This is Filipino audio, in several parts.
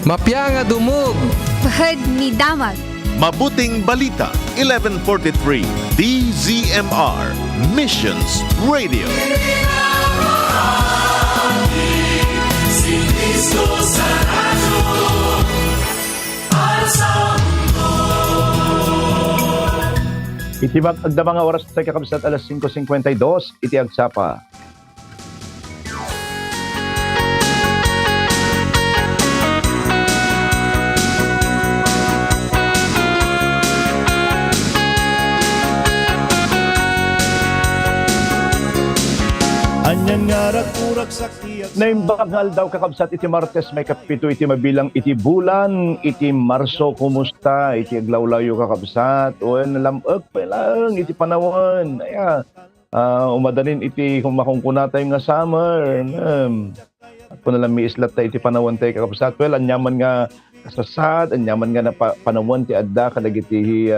Mapya nga dumog. Bahad ni Damag. Mabuting Balita, 1143 DZMR Missions Radio. Si Cristo sa radyo, para sa Iti magda mga oras tayo kakabsat alas 5:52, iti agsapa. Anyan nga rakurak saktiyak Naimbangal daw kakabsat iti Martes may kapito iti mabilang iti bulan iti Marso kumusta iti aglawlayo kakabsat o nalamag pa lang iti panawan umadanin iti kumakungkuna tayo nga summer at kung nalang may islat tayo iti panawan tayo kakabsat anyaman nga kasasad anyaman nga na panawan ti adda kadagiti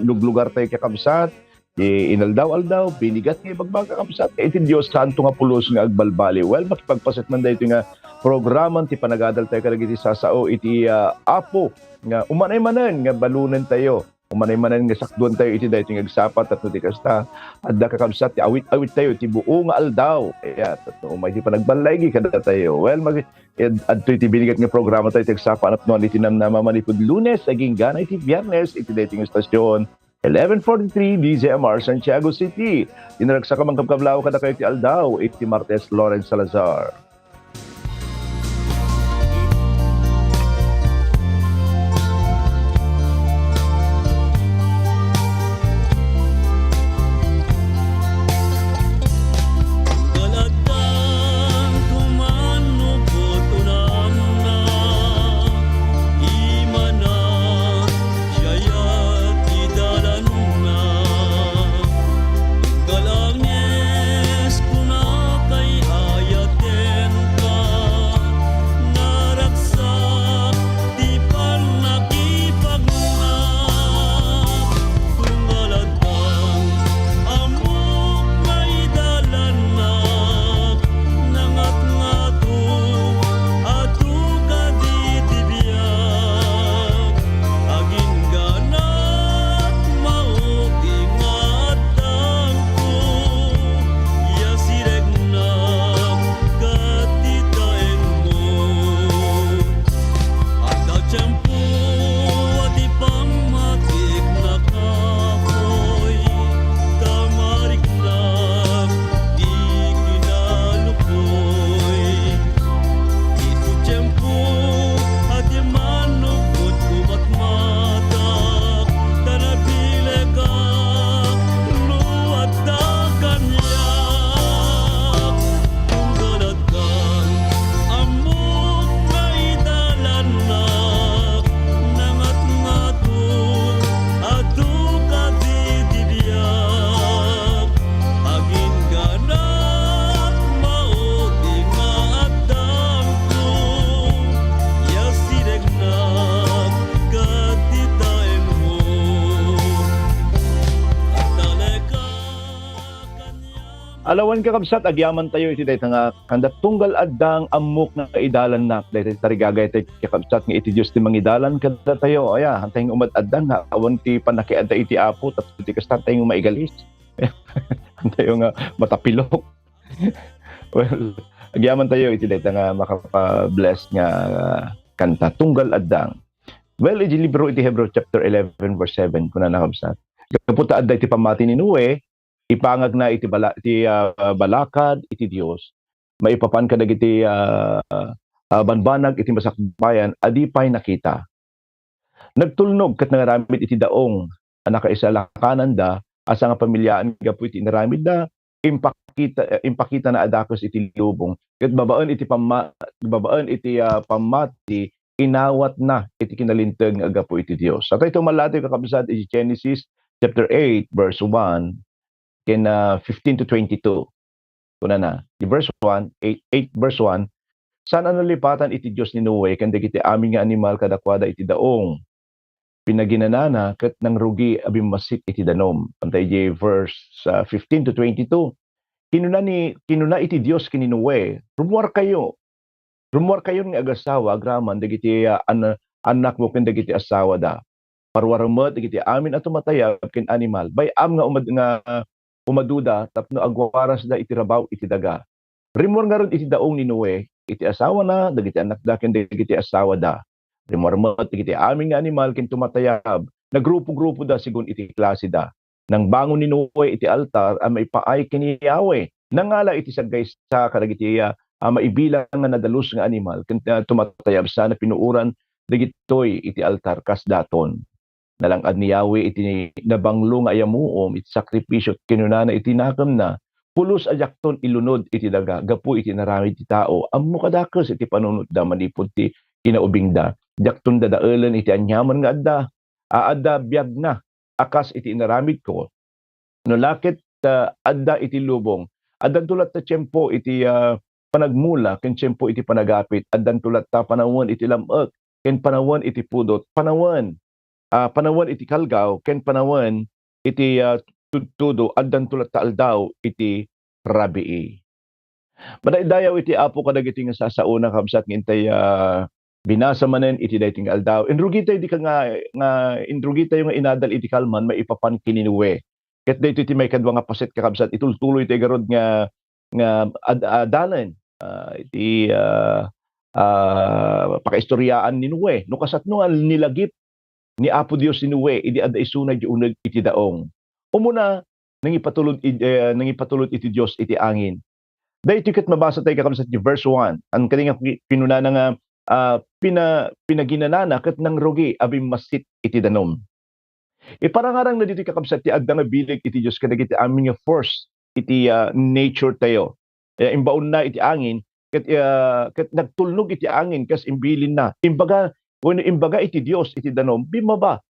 luglugar tayo kakabsat inaldaw-aldaw, binigat nga ibagbaga kapsat. Iti Diyos, santo nga pulos nga agbalbali. Well, makipagpasit man dahil ito nga programan, ti panagadal tayo kalag iti sasao, iti apo, nga umanay-manan, nga balunan tayo. Umanay-manan nga sakduan tayo, iti dahil ito nga agsapat at natikasta. At da kakabsat, ti awit-awit tayo, ti buo nga aldaw. At umay ti panagbalay, kada tayo. Well, adto iti binigat nga programa tayo, iti agsapat at noon, iti namamanipod Lunes, aging gana iti Biyernes, iti dahil ito nga stasyon. 1143 DZMR Santiago City. Dinaragsa ka mang kabkablaw kada kayo ti Aldao, iti Martes Lawrence Salazar. Alawan kakabsat, agyaman tayo iti dahil nga kanda tunggal addang amok na kaidalan na dahil tarigagay tayo kakabsat nga iti Diyos ti mangidalan kada tayo. Hantay nga umad addang nga awan ti panakiadda iti apo at iti kastan tayo nga maigalis. Hantay nga matapilok. Well, agyaman tayo iti dahil nga makapabless nga kanta tunggal addang. Well, iti libro iti Hebrew chapter 11 verse 7 kuna nakabsat. Kaputa adda iti pamati ni Noe, ipangag na iti balakad iti Dios maipapan ka dagiti banbanag iti masakbayan adipay nakita nagtulnog ket nangaramid iti daong anak isa lakanan da asa nga pamilyaan gapu iti naramid da impakita na adakos iti lubong ket babaan iti pamati inawat na iti kinalinteg nga gapu iti Dios. Sa ito malati kakabsat iti Genesis chapter 8 verse 1 in 15 to 22. Kuna na. Di verse 1, 8 verse 1, sana nalipatan iti Diyos ni Noe, kanda kiti aming nga animal kadakwada iti daong. Pinaginanana, kat nang rugi abimasit iti danom. Pantay di verse 15 to 22. Kinuna iti Diyos kini Noe, rumuar kayo. Rumor kayon nga agasawa agraman dagiti anak mo ken dagiti asawa da. Parwaramot dagiti amin at tumatayab ken animal. Bay am nga umaduda tapno agwaras da iti rabaw iti daga. Rimor nga ron iti daong ni Noe, iti asawa na dagiti anak da ken dagiti asawa da. Rimor mo dagiti amin nga animal ken tumatayab. Nagrupo-grupo da sigun iti klase da. Nang bangon ni Noe iti altar may paay kini Yahweh. Nangala iti sagay sa kadagiti maibilang nga nadalus nga animal ken tumatayab sa na pinuuran dagitoy iti altar kas daton. Nalangad ni Yahweh iti nabanglo nga ayamuom iti sakripisyo kinunana iti nakam na pulos ajakton ilunod iti daga gapu iti naramid ti tao ammo kadakes iti panunot da manipod ti kinaubing da jakton dadaelen iti anyaman nga adda biag na akas iti inaramid ko no lakit adda iti lubong addan tulat ta tiyempo iti panagmula ken tiyempo iti panagapit addan tulat ta panawon iti lam-ek ken panawon iti pudot panawon iti kalgaw ken panawon iti tudtudo addan tulat ta aldaw iti rabii. Madaydayaw iti apo kadagiti nga sasauna kabsat ngintay binasa manen iti dayting aldaw. Inrugitay di ka nga inrugitay nga inadal iti kalman maipapan kininuwe. Ket dayto iti may kadwa nga paset kakabsat itultuloy iti garod nga adalan iti pakaistoryaan ni Noe. No kasatno nilagip ni Apo Dios ni Noe idi adda isunay di uneg iti daong. Umuna nangipatulod iti Dios iti angin. Daytoy ket mabasa tayo kakabsat di verse 1. Ang kani nga pinunana nga pinaginanana ket nang rugi abim masit iti danom. Iparangarang na dito kakabsat ti adda nga bilig iti Dios kadagiti amin nga force iti nature tayo. Imbaon na iti angin ket nagtulnog iti angin kas imbilin na. Imbaga iti Dios iti danom bimaba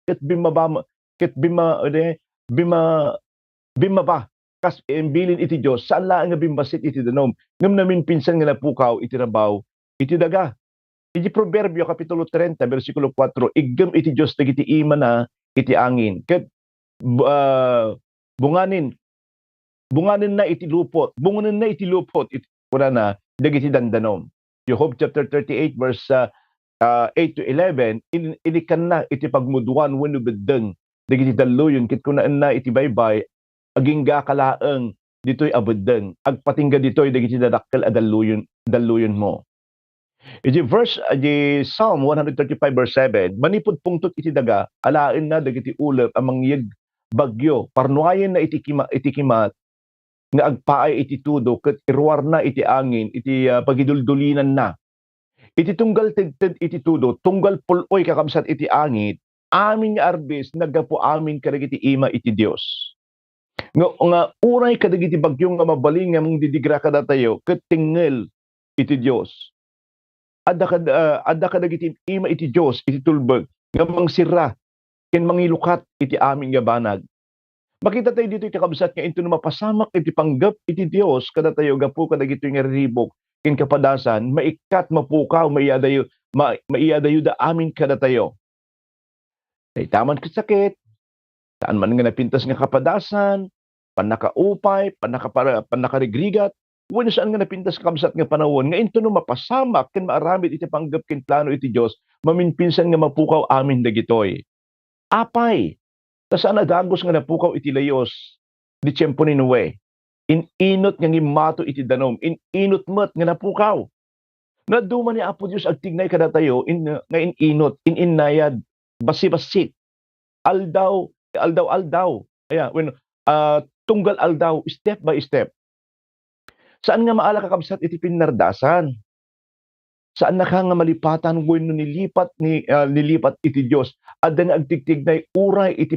kas imbilin iti Dios saan laeng nga bimbasit iti danom ngem namin pinsan nga napukaw iti rabaw iti daga. Iti Proverbio kapitulo 30 bersikulo 4 iggem iti Dios dagiti ima na iti angin ket bunganin na iti lupot iti kunana dagiti dandanom. Job chapter 38 verse 8 to 11 inikan na iti pagmudwan wenno beddeng dagiti daluyon ket kunaan na iti baybay agingga kalaeng ditoy abeddeng agpatingga ditoy dagiti dadakkel a daluyon mo. Iti Psalm 135 verse 7 manipud pungtot iti daga alaen na dagiti ulep amang yeg bagyo parnuayen na iti kimat nga agpaay iti tudo ket irwar na iti angin iti pagiduldulinan na. Iti tunggal tegted iti tudo tunggal puloy kakabsat iti angit amin nga arbis naggapo amin kadagiti ima iti Dios. Nga uray kadagiti bagyo nga mabaling nga mong didigra kada tayo ket tingel iti Dios. Adda kadagiti ima iti Dios iti tulbeg nga mangsira ken mangilukat iti amin nga banag. Makita tayo dito iti kabsat nga into mapasamak iti panggap iti Dios kada tayo gapu kadagiti nga ribok ken kapadasan maikat mapukaw maiadayo da amin kada tayo. Taman ket sakit saan man nga napintas nga kapadasan panakaupay panakarigrigat wenno saan nga napintas kabsat nga panawon nga into mapasamak ken maaramid iti panggap ken plano iti Dios maminpinsan nga mapukaw amin dagitoy. Apay ta saan adagos nga napukaw iti layos di tiyempo ni Noe. Inot nga gimato iti danom inot met nga napukaw. Naduma ni Apo Dios agtignay kada tayo nga inot ininayad basi-basit aldaw when tunggal aldaw step by step. Saan nga maala kakabsat iti pinardasan? Saan na ka nga malipatan wenno nilipat iti Dios adda nga agtigtignay uray iti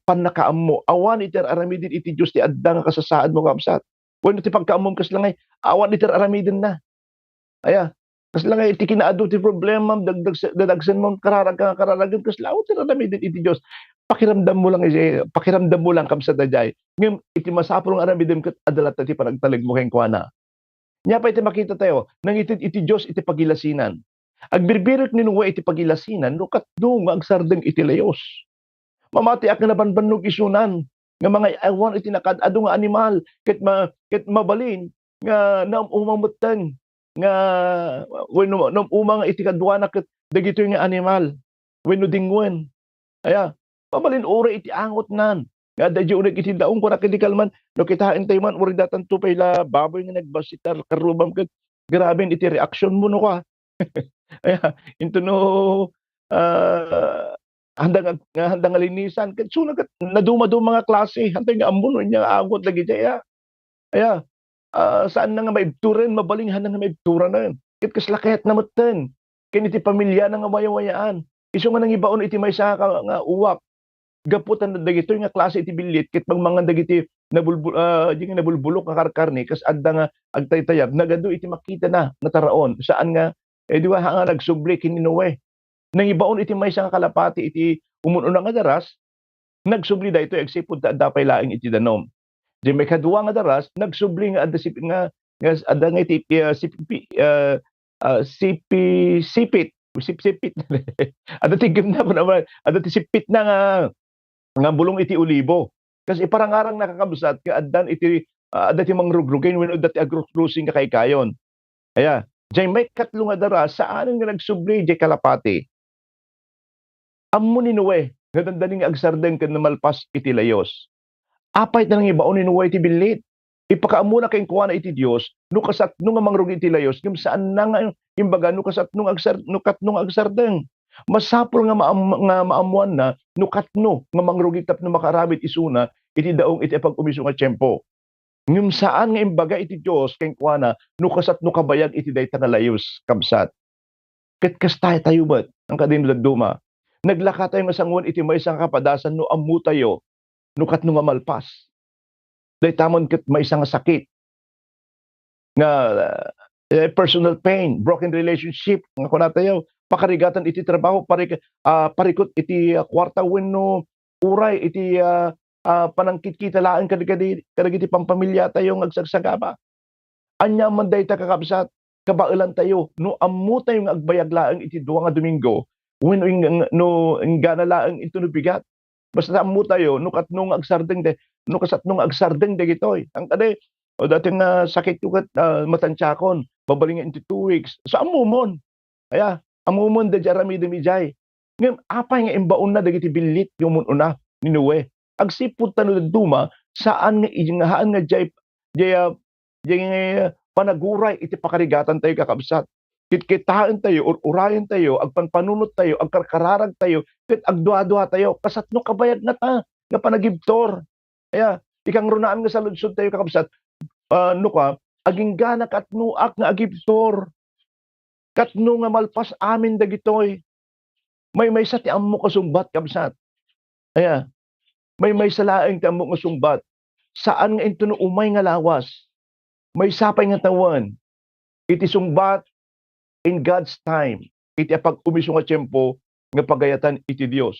pannakaammo awan iti aramidin iti Dios ti adda nga kasasaad mo kabsat wenno ti pagkaamom kas langay awan iti aramidin na kas langay iti kinaadu ti problema dadagsen mo kararagan kas laot ti aramidin iti Dios pakiramdam mo lang kabsat dayay ngem iti masapul nga aramidin ket adalat ti panagtalig mo ken kuana. Nya pa iti makita tayo nang iti Dios iti pagilasinan. Agbirbirek ni Noe iti pagilasinan no katno nga agsardeng iti layos. Mamati ak nga nabanbannog isunan nga mga awan iti nakadado nga animal ket mabalin nga umamuteng nga wenno no umang iti kadwa na ket dagitoy nga animal wenno dingwen. Aya, pabalin uri iti angot nan. Nga dadyo unig iti daong kung nakidikal man, no kitain tayo man, uri datan tupay la baboy nga nagbasitar, karubam kat, grabe iti reaksyon mo no ka. Aya, into no, handang alinisan, kat sunag kat, naduma-duma mga klase, hantay nga ambon, niya angot lagi dya. Aya, saan na nga maibturan, mabalinghan na nga maibturan na yun. Kit kaslakayat na matan, kiniti pamilya na nga wayawayaan. Iso nga nang ibaon iti may sa nga uwak. Gaputan na dagito nga klase iti bilit kit mga dagiti di nga nabulbulok nga karkarni kas adda nga agtaytayab nagado iti makita na nataraon saan nga di ba nga nagsubli kini Noe. Nang ibaon iti may nga kalapati iti umuno nga daras nagsubli daytoy agsipud ta dapay laing iti danom. Di may kadua nga daras nagsubli nga adda adda nga iti sipit sipsipit ada tigim na po naman ada tisipit na nga bulong iti olibo kasi parangarang nakakabsat ka addan iti ada ti mangrugrugin wenno dati agrocruising ka kay kayon aya jay may katlo nga dara saan nga nagsubli jay kalapati ammo ni Noe nga dandaning agsardeng ken malpas iti layos apay na nang ibaon ni Noe iti bilit ipakaamuna kay kuana iti Dios no kasat no nga mangrugi iti layos ngem saan na nga imbaga no kasat nung agsardeng masapol nga maamuan na no katno nga mangrugi tapno makarabit isuna iti daong iti pag-umiso nga tiyempo ngem saan nga imbaga iti Dios kay kuana no kasat no kabayag iti dayta nga layos kabsat ket kastay tayo bet ang kadin duma naglaka tayo nga sangon iti maysa nga kapadasan no ammo tayo no katno nga malpas day tamon ket maysa nga sakit nga personal pain, broken relationship, nga kuna tayo, pakarigatan iti trabaho, parikot iti kwarta wenno uray iti panangkit kita laeng kadagiti pampamilya tayo ngagsagsagaba. Anya man dayta kakabsat, kabailan tayo no ammo tayo nga agbayag laeng iti duwa nga Domingo, wenno no ingana laeng ito no bigat. Basta ammo tayo no katno nga agsardeng no kasatno nga agsardeng dagitoy. Ang kade o dating sakit ko kat matansyakon babaling into 2 weeks sa amumon aya amumon da jarami demijay ngem apay nga imbaon na dagiti bilit yung una ni Noe agsipud tano duma saan nga ingahaan nga jay panaguray iti pakarigatan tayo kakabsat kitkitaan tayo urayan tayo agpanpanunot tayo agkarkararag tayo ket agduha-duha tayo kasatno kabayag na ta nga panagibtor aya ikang runaan nga sa lunsod tayo kakabsat no ka aging gana katnuak nga agibtor katno nga malpas amin dagitoy may sa ti ammo kasumbat kabsat aya may salaeng ti ammo nga sumbat saan nga into no umay nga lawas may sapay nga tawan iti sumbat in God's time iti pag-umiso nga tiyempo nga pagayatan iti Dios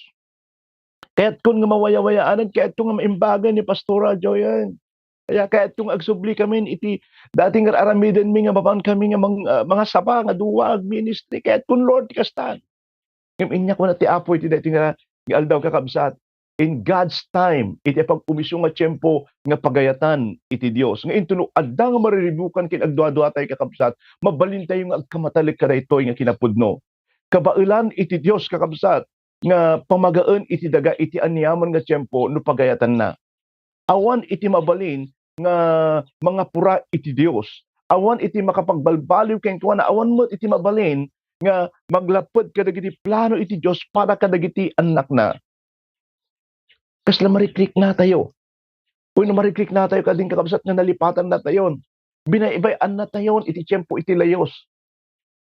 kaya't kun nga mawaya-wayaanan kaya't kun nga maimbagan ni Pastora Joyan kaya kahit kung agsubli kami iti dating aramiden mi nga mapan kami nga mga sapa nga duwag ministry kahit kung Lord kastan. Ngem inya ko na ti apo iti dating nga aldaw kakabsat in God's time iti pag-umiso nga tiyempo nga pagayatan iti Dios. Nga intuno adda nga mariribukan kin agduwa-duwa tayo kakabsat mabalin tayo nga agkamatalik kadaytoy nga kinapudno. Kabailan iti Dios kakabsat nga pamagaan iti daga iti anyaman nga tiyempo no pagayatan na. Awan iti mabalin nga mga pura iti Dios. Awan iti makapagbalbaliw kay tuwa na awan mo iti mabalin nga maglapod kadagiti plano iti Dios para kadagiti anak na. Kasla mariklik na tayo. Uy no mariklik na tayo kading kakabsat nga nalipatan na tayon. Binaibayan na tayon iti tiyempo iti layos.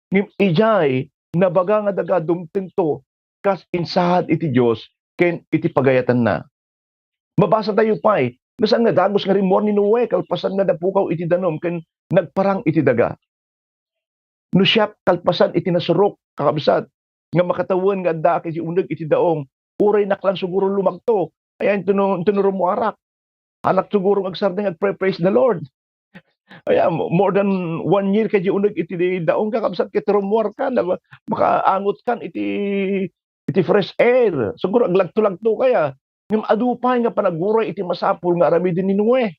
Ngim ijay nabaga nga daga dumtinto kas insahad iti Dios ken iti pagayatan na. Mabasa tayo pa nasaan nga dagos nga rimor ni Noe kalpasan nga napukaw iti danom ken nagparang iti daga. No siya kalpasan iti nasurok kakabsat nga makatawan nga adda iti uneg iti daong uray naklang siguro lumagto ayan tunuro mo arak anak siguro agsardeng agpray-praise the Lord. Aya more than 1 year kay uneg iti daong kakabsat ket rumuar ka na makaangot kan iti fresh air siguro aglagto-lagto kaya ngem adupay nga panaguray iti masapul nga aramiden ni Noe.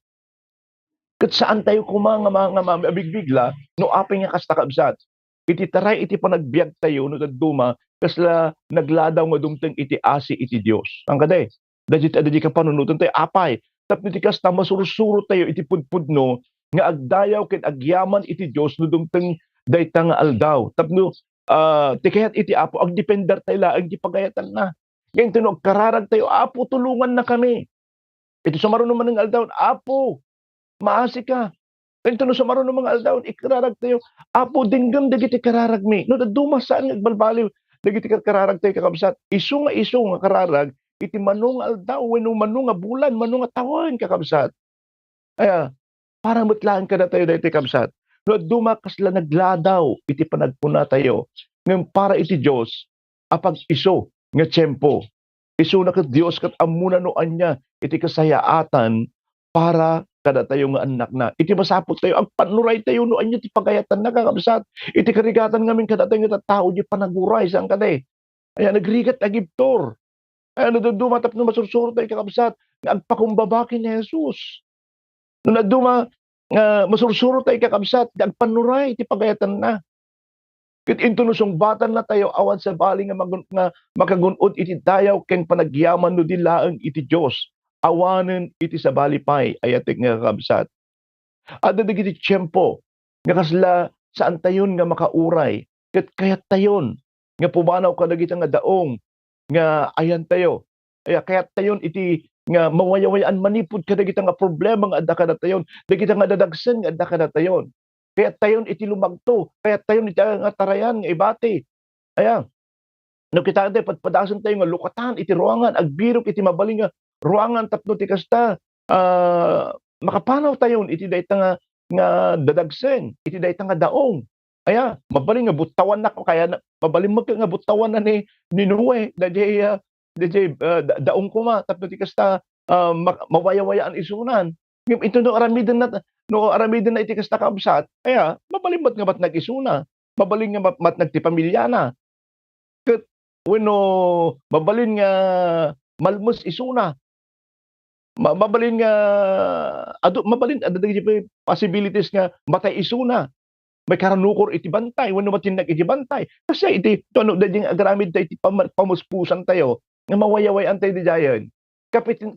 Kat saan tayo kumanga mga mabigbigla, no apay nga kasta kabsat. Iti taray iti panagbiag tayo, no daduma, kasla nagladaw nga dumteng iti asi iti Dios. Ang kaday, dadit ka panunutan tayo, apay. Tapno iti kasta masursuro tayo iti pudpudno, nga agdayaw ken agyaman iti Dios no dumteng dayta nga aldaw. Tapno ti kayat iti apo agdepender tayo la agdipagayatan na. Yang tinog kararag tayo, apo tulungan na kami. Ito sa marunong man ng aldaw, apo maasi ka. Ito no sa marunong mga aldaw, ikararag tayo, apo dinggam dagiti kararag mi. No daduma saan nagbalbaliw dagiti kararag tayo kakabsat. Isu nga kararag iti manung aldaw wenno manung nga bulan, manung nga taon kakabsat. Aya, para mutlaan ka na tayo dahil kabsat. No, dumakas la nagladaw, iti panagpuna tayo. Ngayon para iti Diyos, apag iso, nga tiyempo. Iso na kat Diyos, kat amuna noan niya, iti kasayaatan, para kada tayo nga anak na. Iti masapot tayo, ang panuray tayo noan niya, iti pagayatan na kakabsat. Iti karigatan ngamin kada tayo nga tao, di panaguray, saan ka day? Ay, nagrigat agiptor. Ay, dumatap na masursuro tayo kakabsat, nga agpakumbabaki ni Jesus. No naduma masursuro tayo kakabsat, agpanuray iti pagayatan na. Ket into no sungbatan na tayo awan sa bali nga makagunod iti dayaw ken panagyaman no dilaeng iti Dios. Awanen iti sa balipay ayatek nga kakabsat. Adda iti tiyempo nga kasla saan tayon nga makauray ket kayat tayon nga pumanaw ka dagiti nga daong nga ayan tayo. Kayat tayon iti nga mawayawayaan manipud ka dagiti nga problema nga adda kada tayon, dagiti nga dadagsen nga adda kada tayon. Kaya tayon iti lumagto, kaya tayon iti nga tarayan nga ibati. Aya, no kita ante padpadasan tayo nga lukatan iti ruangan, agbirok iti mabaling nga ruangan tapno ti kasta makapanaw tayon iti dayta nga dadagsen, iti dayta nga daong. Aya, mabaling nga butawan na kaya mabaling nga butawan na ni Noe, daong kuma tapno ti kasta mawayawayaan isunan. Ito no aramiden na iti kasta kabsat, kaya mabalimot nga mat nag-isuna, mabaling nga mat nagtipamilya na. Ket wenno mabalin nga malmus isuna. Mabalin nga mabalin adagiti possibilities nga matay isuna. May karanukor iti bantay, wenno matinag iti bantay. Kasi iti ano dading agramid tayo iti pamuspusan tayo, nga mawayawayan tayo di dayon.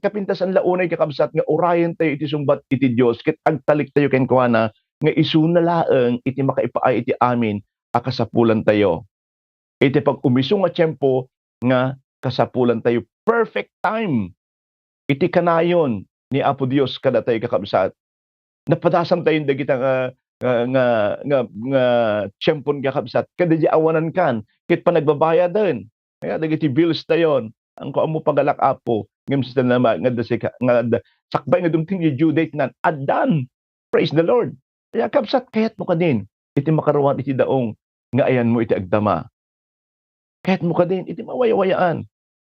Kapintasan launay kakabsat nga orayan tayo iti sumbat iti Dios ket agtalik tayo ken kuana nga isuna laeng iti makaipaay iti amin a kasapulan tayo. Iti pag umiso nga tiyempo nga kasapulan tayo perfect time. Iti kanayon ni Apo Dios kada tayo kakabsat. Napadasan tayo dagiti nga tiyempon kakabsat kada di awanan kan ket panagbabayaden. Kaya dagiti bills tayon ang kuamo pagalak apo ngem sa nama nga sakbay nga dumting yung due date nan adan. Praise the Lord. Kaya kapsat kayat mo kadin iti makaruan iti daong nga ayan mo iti agdama. Kayat mo kadin iti mawayawayaan.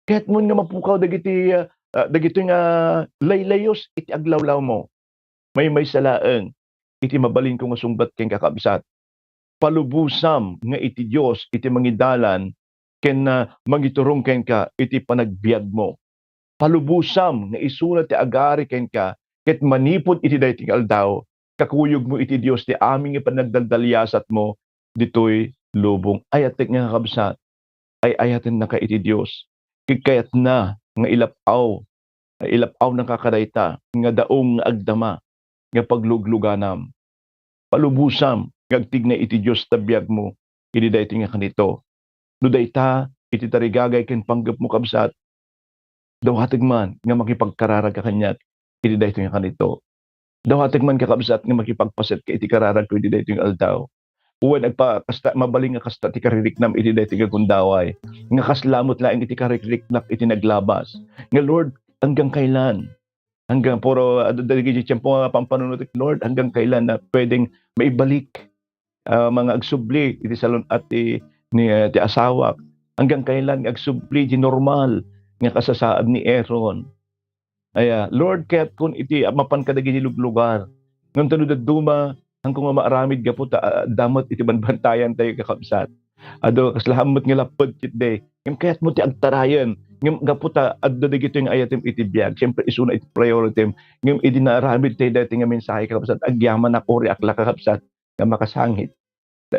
Kayat mo nga mapukaw dagiti nga laylayos iti aglawlaw mo. May salaeng iti mabalin ko nga sungbat ken kakabsat. Palubusam nga iti Dios iti mangidalan ken mangiturong ken ka iti panagbiag mo. Palubusam nga isuna ti agari ken ka ket manipod iti daytoy aldaw kakuyog mo iti Dios ti aming ipanagdaldalyasat mo ditoy lubong. Ayatek nga kakabsat ay ayaten na ka iti Dios. Kayat na nga ilapaw ng kakadayta nga daong nga agdama nga paglugluganam. Palubusam nga agtigna iti Dios tabiyag mo iti daytoy nga kanito. No dayta iti tarigagay ken panggep mo kabsat daw hatag man nga makipagkararag ka kanyat iti daytoy nga kanito. Daw hatag man kakabsat nga makipagpaset ka iti kararag ko iti daytoy nga aldaw. Uwan agpakasta mabaling nga kasta ti kaririknam iti daytoy nga gundaway. Nga kaslamot laeng iti kaririknap iti naglabas. Nga Lord, hanggang kailan? Hanggang puro dagiti tiyempo nga pampanunot Lord, hanggang kailan na pwedeng maibalik mga agsubli iti salon at ti asawa. Hanggang kailan agsubli ti normal nga kasasaad ni Aaron. Aya, Lord, kaya't kun iti mapan kadagiti lugar. Ngam tanudad duma, hangkong maaramid ka po damot iti banbantayan tayo kakabsat. Ado, kaslahamot nga lapod kit day. Ngam kaya't mo ti agtarayan, ngem gaputa adda dagito yung ayatem iti biag siyempre isuna iti priority ngem idi naaramid tayo dati nga mensahe kakabsat agyaman ako ri akla kakabsat nga makasangit.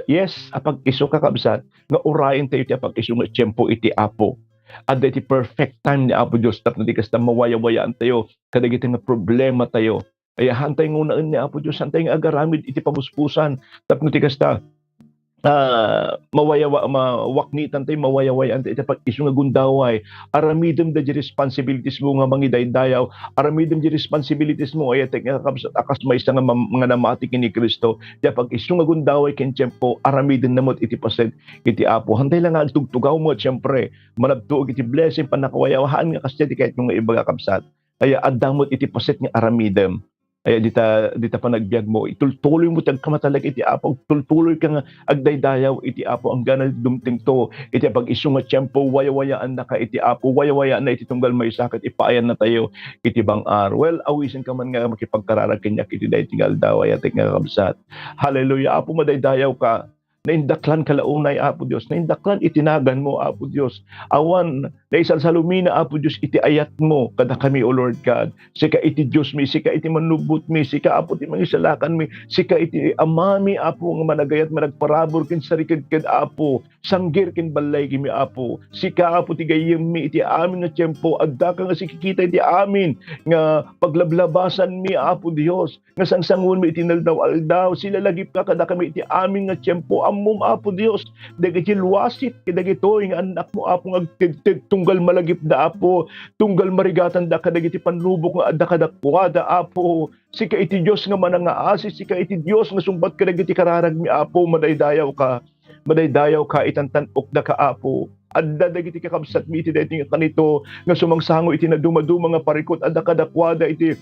Yes, apag iso kakabsat nga urayan tayo iti apag iso nga tiyempo iti Apo. Adda iti perfect time ni Apo Dios tapno di kasta mawaya-wayaan tayo kadagiti nga problema tayo. Ay hantay ngunaan ni Apo Dios hantay nga agaramid iti pabuspusan tapno di kasta mawaknitan tayo mawayaway ante iti pag isu nga gundaway aramidem da di responsibilities mo nga mangidaydayaw aramidem di responsibilities mo ay nga kakabsat akas may nga mga namati kini Kristo di pag isu nga gundaway ken tiyempo aramidem namot iti paset iti Apo hantay lang nga tugtugaw mo siyempre manabtuog iti blessing panakawayawahan nga kasi kahit nga iba kakabsat kaya adamot iti paset nga aramidem. Ay dita pa nagbiag mo itultuloy mo tag kamatalag iti Apo tultuloy ka nga agdaydayaw iti Apo ang ganal dumting to iti pag isu nga tiyempo wayawayaan na ka iti Apo wayawayaan na iti tunggal may sakit ipaayan na tayo iti bang-ar well awisin ka man nga makipagkararag kanyak iti daytingal daway at nga kabsat hallelujah Apo madaydayaw ka naindaklan kalaunay Apo Dios naindaklan itinagan mo Apo Dios awan na isalsalumina Apo Dios iti ayat mo kada kami O Lord God sika iti Dios mi sika iti manubot mi sika Apo ti mangisalakan mi sika iti amami Apo nga managayat managparabor ken sarikid ken Apo sanggir ken balay kimi Apo sika Apo ti gayem mi iti amin nga tiyempo adda ka nga sikikita iti amin nga paglablabasan mi Apo Dios nga sangsangon mi iti naldaw-aldaw sila lagip ka kada kami iti amin nga tiyempo amom Apo Dios dagiti luwasit kadagito nga anak mo Apo nga tunggal malagip da Apo tunggal marigatan da kadagiti panlubok nga adda kadakwada Apo sika iti Dios nga manangaasi sika iti Dios nga sumbat kadagiti kararag mi Apo madaydayaw ka itantanok da ka Apo adda dagiti kakabsat mi iti daytoy nga kanito nga sumangsango iti naduma-duma nga parikot adda kadakwada iti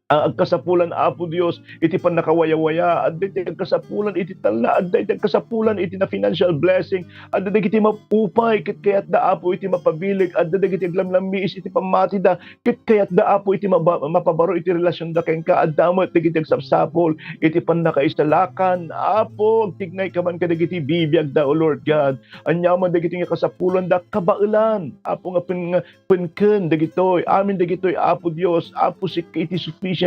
agkasapulan Apo Dios iti panakawaya-waya adda iti agkasapulan iti tala adda iti agkasapulan iti na financial blessing adda dagiti mapupay ket kayat da Apo iti mapabilig adda dagiti aglamlamiis iti pamati da ket kayat da Apo iti mapabaro iti relasyon da ken ka adda mo dagiti agsapsapol iti panakaisalakan Apo tignay ka man kadagiti bibiyag da O Lord God anyaman dagiti nga kasapulan da kabaelan Apo nga penken dagitoy amin dagitoy Apo Dios Apo sik iti sufficient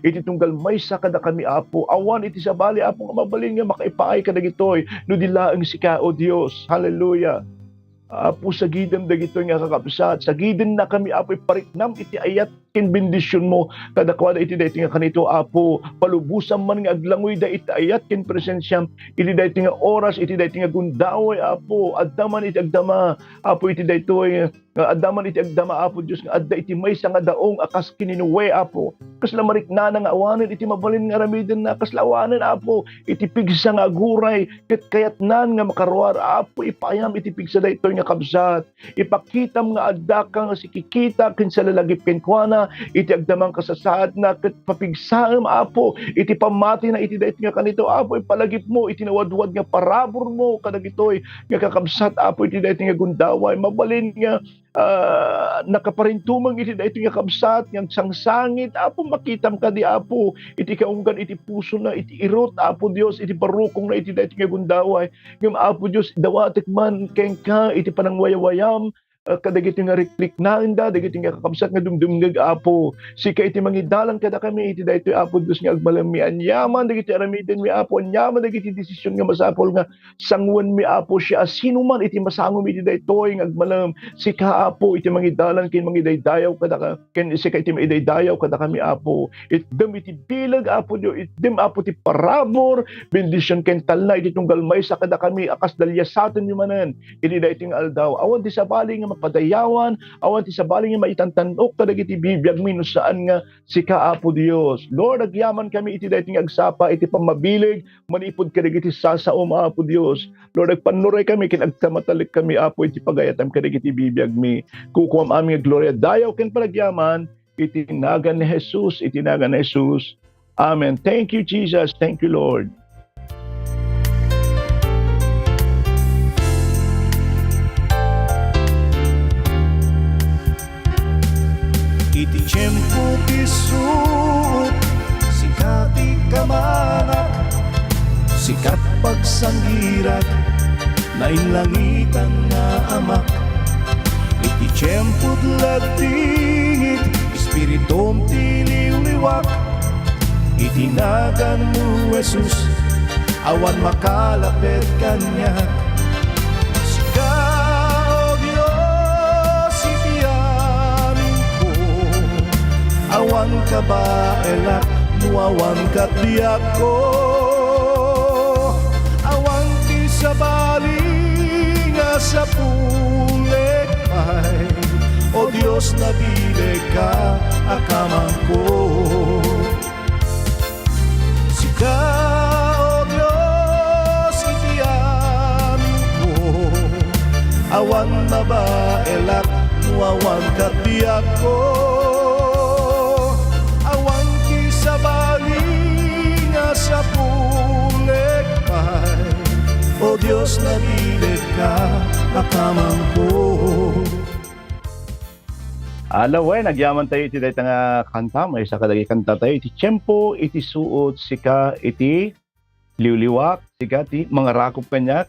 iti tunggal may sa kada kami Apo awan iti sabali Apo nga mabalin nga makaipaay kadagitoy no dilaeng sika O Dios hallelujah Apo sagidem dagitoy nga kakabsat sagiden na kami Apo ipariknam iti ayat ken bendisyon mo kadakwada iti daytoy nga kanito Apo palubusan man nga aglangoy da iti ayat ken presensya iti daytoy nga oras iti daytoy nga gundaway Apo addaman iti agdama Apo iti daytoy nga addaman iti agdama Apo Dios nga adda iti maysa nga daong akas kininuwe Apo kasla marikna nga awanen iti mabalin nga aramiden na kasla awanen Apo iti pigsa nga aguray ket kayatnan nga makaruar Apo ipayam iti pigsa daytoy nga kabsat ipakitam nga adda ka nga sikikita ken sa lalagip ken kuana iti agdamang kasasaad na ket papigsaem Apo iti pamati na iti daytoy nga kanito Apo ipalagip mo iti nawadwad nga parabor mo kadagitoy nga kakabsat Apo iti daytoy nga gundaway mabalin nga nakaparintumang iti daytoy nga kabsat nga sangsangit Apo makitam ka di Apo iti kaunggan iti puso na iti irot Apo Dios iti barukong na iti daytoy nga gundaway ngem Apo Dios dawatek man ken ka iti panangwayawayam kadagiti nga riklik na inda dagiti nga kakabsat nga dumdumgeg Apo sika iti mangidalan kada kami iti daytoy Apo Dios nga agbalami anyaman dagiti aramiden mi Apo anyaman dagiti desisyon nga masapol nga sangwen mi Apo siya sino man iti masangom iti daytoy nga agmalam sika Apo iti mangidalan ken mangidaydayaw kada ken sika iti maidaydayaw kada kami Apo itdem iti bilag Apo Dios itdem Apo ti parabor bendisyon ken talna iti tunggal maysa kada kami akas dalyasaten mi manen iti daytoy nga aldaw awan ti sabali nga mapadayawan awan ti sabali nga maitantanok kadagiti bibiyag mi no saan nga sika Apo Dios Lord agyaman kami iti daytoy nga agsapa iti pamabilig manipod kadagiti sasaom Apo Dios Lord agpanuray kami ken agtamatalik kami Apo iti pagayatam kadagiti bibiyag mi kukuam aming gloria dayaw ken palagyaman iti nagan ni Jesus Amen. Thank you Jesus, thank you Lord. Iti tiyempo kisut sikati kamanak sikat pagsanggirat nainlangitan nga amak iti tiyempod lagtingit, Espiritom ti liwliwak, itinagan mo Jesus, awan makalapit kanya. Sika o Diyos, iti amin ko, awan ka ba elak, nuawan ka tiyak ko, awan ti sabali nga sa pulekpay, o Diyos nabileg ka akamang ko. Sika o Diyos, iti amin ko, awan mabaelak, nuawan ka tiyak ko, awan ti sabali nga sa pulekpay, o Diyos nabileg ka akamang ko. Alaway, nagyaman tayo iti dahi nga kanta, may isa kadagi kanta tayo, iti tiyempo, iti suot, sika iti liwliwak, sika iti mga rakop kanyak,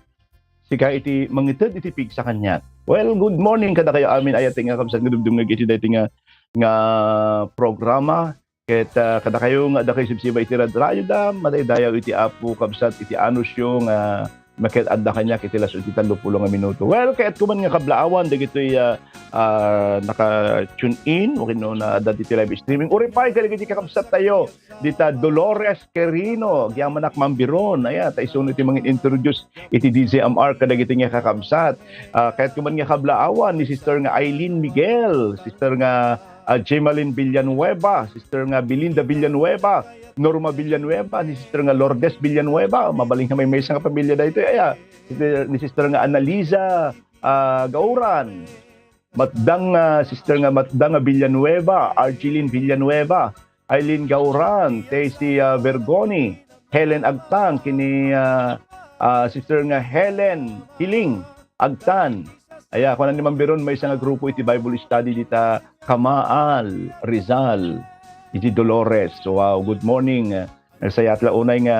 sika iti mangitid iti pigsa kanyak. Well, good morning kada kayo amin, ayat nga kamsat nga dumdumag iti dahi nga programa, ket kada kayo nga da kayo sibsiba iti radrayo da, madaydayaw iti apo kamsat iti anusyo nga makit adda kanya kiti las iti 30 nga minuto. Well, kaya't kuman nga kablaawan dagitoy naka-tune in o kino na adda iti live streaming. Uripay kadagiti kakabsat tayo dita Dolores Quirino, gyamanak mambiron. Aya ta isunod iti mga introduce iti DZMR kadagiti nga kakabsat. Kaya't kuman nga kablaawan ni Sister nga Eileen Miguel, Sister nga Jemalyn Villanueva, Sister nga Belinda Villanueva, Norma Villanueva, ni Sister nga Lourdes Villanueva, mabaling nga may isang pamilya dito. Aya, ni Sister nga Annalisa Gauran, Sister nga Matdang Villanueva, Argeline Villanueva, Eileen Gauran, Tessie Vergoni, Helen Agtan, kini Sister nga Helen Hiling Agtan. Aya, kung ni Mambiron, may isang grupo iti Bible study dita Kamaal, Rizal, iti Dolores. So, wow, good morning. Saya atla unay nga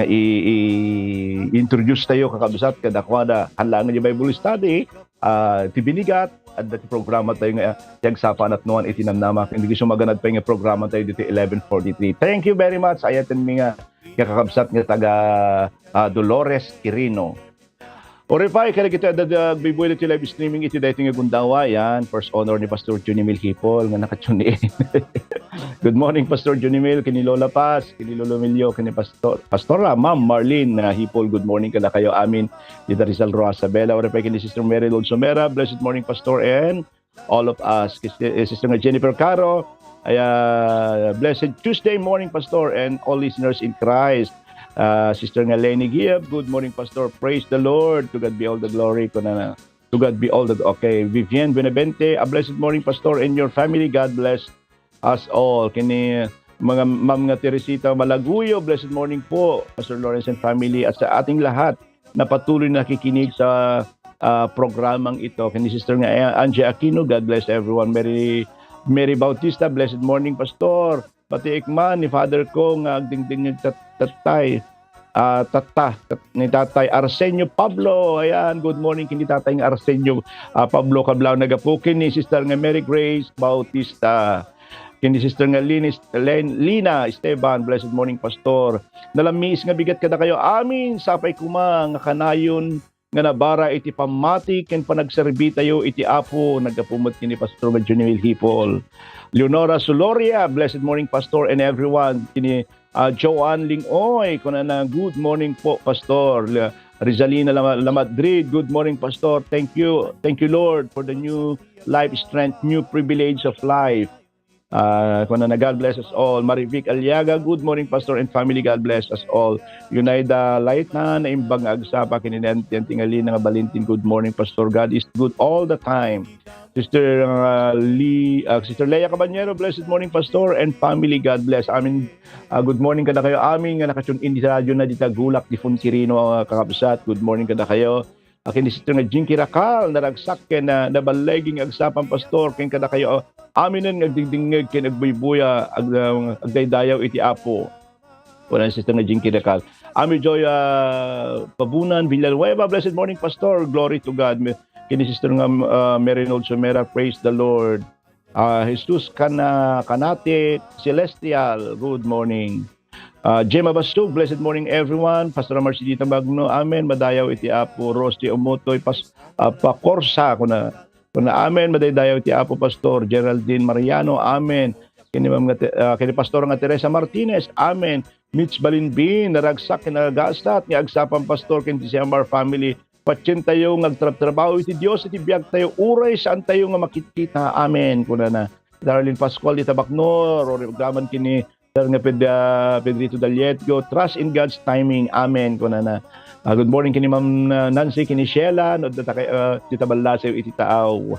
i-introduce tayo kakabsat kadakwada hanlangan yung Bible study, ti binigat at dati programa tayo nga yagsapan at nuan itinamnama. Hindi ko maganad pa yung programa tayo dito 11:43. Thank you very much. Ayatin mi nga kakabsat nga taga Dolores Quirino. Orify, kaya kita bibuhay iti live streaming iti dahito nga gundawa. Yan, first honor ni Pastor Junimil Hipol nga nakatune in. Good morning, Pastor Junimil, kini Lola Paz, kini Lolo Emilio, kini Pastora, Ma'am Marlene Hipol. Good morning kada kayo amin. Dita Rizal Roa Bella. Orify, kini Sister Mary Lord Somera. Blessed morning, Pastor, and all of us. Sister Jennifer Caro. Blessed Tuesday morning, Pastor, and all listeners in Christ. Sister nga Lenny Giab, good morning, Pastor. Praise the Lord. To God be all the glory. To God be all the... Okay. Vivienne Benavente, a blessed morning, Pastor, and your family. God bless us all. Kini mga Ma'am nga Teresita Malaguyo, blessed morning po, Pastor Lawrence and family, at sa ating lahat na patuloy nakikinig sa programang ito. Kini Sister nga Angie Aquino, God bless everyone. Mary Bautista, blessed morning, Pastor. Pati ikman ni Father ko nga agdingding ng ni Tatay Arsenio Pablo. Ayan, good morning kini Tatay ng Arsenio Pablo Cablao nagapukin ni Sister nga Mary Grace Bautista. Kini Sister nga Lina Esteban, blessed morning, Pastor. Nalamis nga bigat kada kayo amin sapay kuma nga kanayon nga nabara iti pamati ken panagserbi tayo iti apo nagapumot kini Pastor Junimil Hipol. Leonora Soloria, blessed morning, Pastor, and everyone. Kini Joanne Lingoy, kuna na good morning po, Pastor. Rizalina Lamadrid, good morning, Pastor. Thank you, Lord, for the new life strength, new privilege of life. Kuna na God bless us all. Marivic Aliaga, good morning, Pastor and family. God bless us all. Yunaida Laitna, naimbang agsapa kininentian tingali nga Balintin. Good morning, Pastor. God is good all the time. Sister Leia Cabanyero, blessed morning, Pastor and family. God bless. Amin. Good morning kada kayo. Amin nga nakatune in sa radyo na dita Gulak di Quirino kakabsat. Good morning kada kayo. Akin ni Sister nga Jinky Rakal naragsak ken na nabaleging agsapan, Pastor, ken kada kayo. Amin nga agdingdingeg ken agbuybuya agdaydayaw iti apo. Wala Sister nga Jinky Rakal. Ami Joy Pabunan Villanueva, blessed morning, Pastor. Glory to God. kini Sister nga Mary Nolsomera, praise the Lord. Jesus Kanate Celestial, good morning. Gemma Bastug, blessed morning everyone. Pastor Marcelita Magno, amen. Madayaw iti Apo Rosti Omotoy, Pakorsa, kuna amen. Madayaw iti Apo Pastor Geraldine Mariano, amen. Kini Pastor nga Teresa Martinez, amen. Mitch Balinbin, naragsak, kinagagastat, ni agsapang Pastor, kini CMR family, patsin tayo ngagtrabaho iti Diyos, iti biyag tayo, uray saan tayo nga makikita, amen. Kuna na, Darlene Pascual, iti Bacnor, or gaman kini, nga Pedrito Dalietgo, trust in God's timing, amen. Kuna na, good morning kini Ma'am Nancy, kini Sheila, no, tita Balasew, iti Taaw.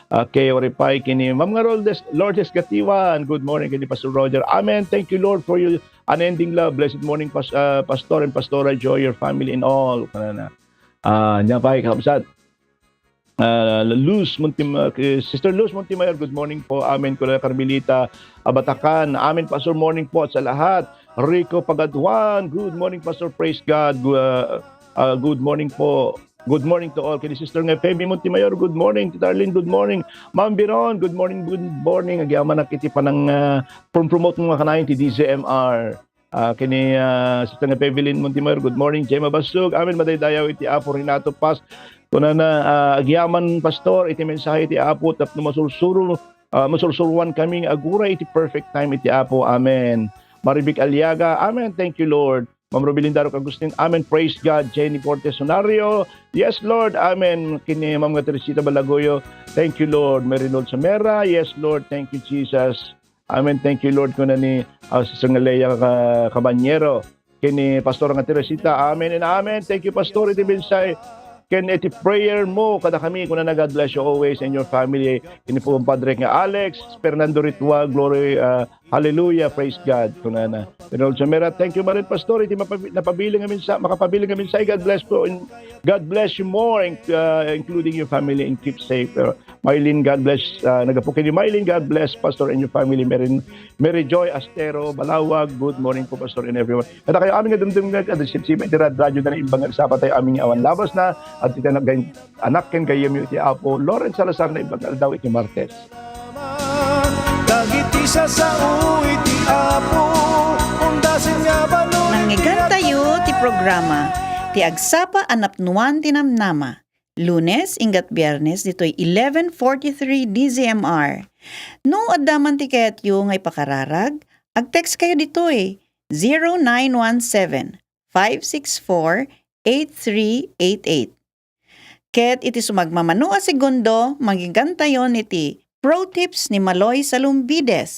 Kay Oripay, kini Ma'am nga Lourdes Gatiwan, good morning kini Pastor Roger, amen. Thank you Lord for your unending love. Blessed morning, Pastor and Pastora Joy, your family and all. Kuna na. Niya pa kapsat. Sister Luz Montimayor, good morning po. Amen. Kuna Carmelita Abatakan. Amen, Pastor. Morning po sa lahat. Rico Pagaduan, good morning, Pastor. Praise God. Good morning po. Good morning to all. Kini Sister nga Feby Montimayor, good morning. Tita Arlene, good morning. Ma'am Biron, good morning, good morning. Agyaman nakiti pa ng promote mga kanayin ti DZMR. Kini Sister nga Pevelyn Montimayor, good morning. Gemma Basug, amen. Madaydayaw iti Apo Renato Paz. Kuna na agyaman Pastor, iti mensahe iti Apo tapno masursuruan kaming agura iti perfect time iti Apo, amen. Maribik Aliaga, amen. Thank you Lord. Ma'am Robilin Darok Agustin, amen. Praise God. Jenny Portes Sonario, yes Lord, amen. Kini Ma'am Teresita Balagoyo, thank you Lord. Mary Nolsomera, yes Lord, thank you Jesus, amen. Thank you Lord. Kuna ni Sister Leia Cabanyero, kini Pastor nga Teresita, amen and amen. Thank you Pastor. Iti bensay ken iti prayer mo kada kami kuna na God bless you always and your family. Kini po ang Padre nga Alex Fernando Ritual, glory, hallelujah, praise God. Kuna na Pero Jamera, thank you marin Pastor, iti napabiling amin sa makapabiling amin sa God bless po and God bless you more, including your family, and keep safe. Mylene, God bless. Nagapukin ni Mylene, God bless Pastor and your family. Mary Joy Astero Balawag, good morning po Pastor and everyone. Kada kayo aming adumdum nga adisipsip iti radyo na imbang sa patay aming awan labas na at iti anak ken kayem iti Apo Lawrence Salazar na imbang daw iti Martes. Dagiti sa iti Apo undasin nga balon. Nangyigan tayo ti programa ti Agsapa Anapnuan Tinamnama. Lunes ingat Biyernes ditoy 11:43 DZMR. No addaman ti kayat yu ngay pakararag, ag-text kayo ditoy 0917-564-8388. Ket iti sumagmamano a segundo, magigantayon iti Pro Tips ni Maloy Salumbides.